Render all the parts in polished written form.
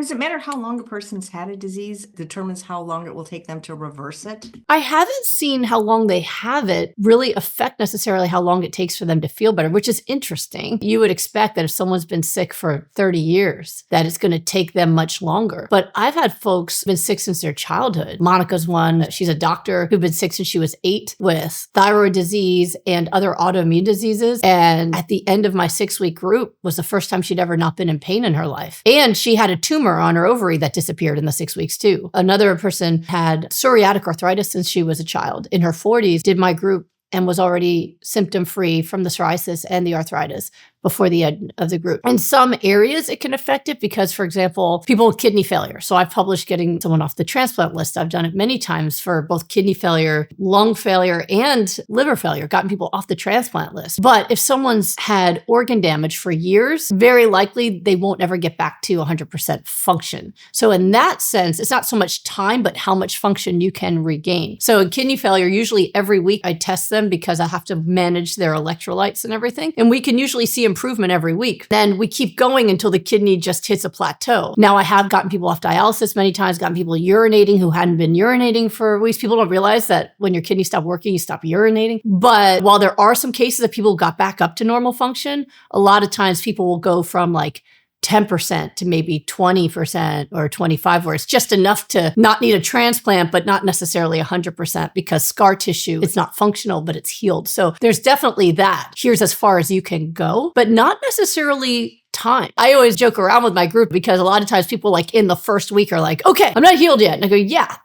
does it matter how long a person's had a disease determines how long it will take them to reverse it? I haven't seen how long they have it really affect necessarily how long it takes for them to feel better, which is interesting. You would expect that if someone's been sick for 30 years, that it's going to take them much longer. But I've had folks been sick since their childhood. Monica's one. She's a doctor who'd been sick since she was 8 with thyroid disease and other autoimmune diseases. And at the end of my 6-week group was the first time she'd ever not been in pain in her life. And she had a tumor on her ovary that disappeared in the 6 weeks too. Another person had psoriatic arthritis since she was a child. In her 40s, did my group and was already symptom-free from the psoriasis and the arthritis before the end of the group. In some areas, it can affect it because, for example, people with kidney failure. So I've published getting someone off the transplant list. I've done it many times for both kidney failure, lung failure, and liver failure, gotten people off the transplant list. But if someone's had organ damage for years, very likely they won't ever get back to 100% function. So in that sense, it's not so much time, but how much function you can regain. So in kidney failure, usually every week I test them because I have to manage their electrolytes and everything. And we can usually see improvement every week. Then we keep going until the kidney just hits a plateau. Now I have gotten people off dialysis many times, gotten people urinating who hadn't been urinating for weeks. People don't realize that when your kidneys stop working, you stop urinating. But while there are some cases that people got back up to normal function, a lot of times people will go from like 10% to maybe 20% or 25%, where it's just enough to not need a transplant, but not necessarily 100% because scar tissue is not functional, but it's healed. So there's definitely that. Here's as far as you can go, but not necessarily time. I always joke around with my group because a lot of times people like in the first week are like, okay, I'm not healed yet. And I go, yeah,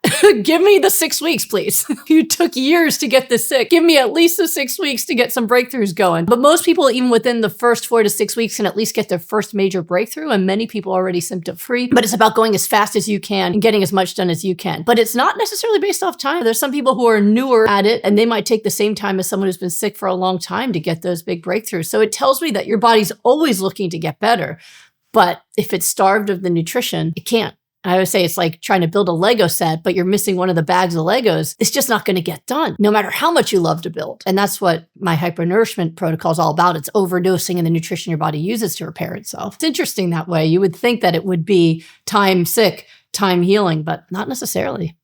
give me the 6 weeks, please. You took years to get this sick. Give me at least the 6 weeks to get some breakthroughs going. But most people, even within the first 4 to 6 weeks, can at least get their first major breakthrough. And many people are already symptom free, but it's about going as fast as you can and getting as much done as you can. But it's not necessarily based off time. There's some people who are newer at it and they might take the same time as someone who's been sick for a long time to get those big breakthroughs. So it tells me that your body's always looking to get better. But if it's starved of the nutrition, it can't. I always say it's like trying to build a Lego set, but you're missing one of the bags of Legos. It's just not going to get done, no matter how much you love to build. And that's what my hypernourishment protocol is all about. It's overdosing in the nutrition your body uses to repair itself. It's interesting that way. You would think that it would be time sick, time healing, but not necessarily.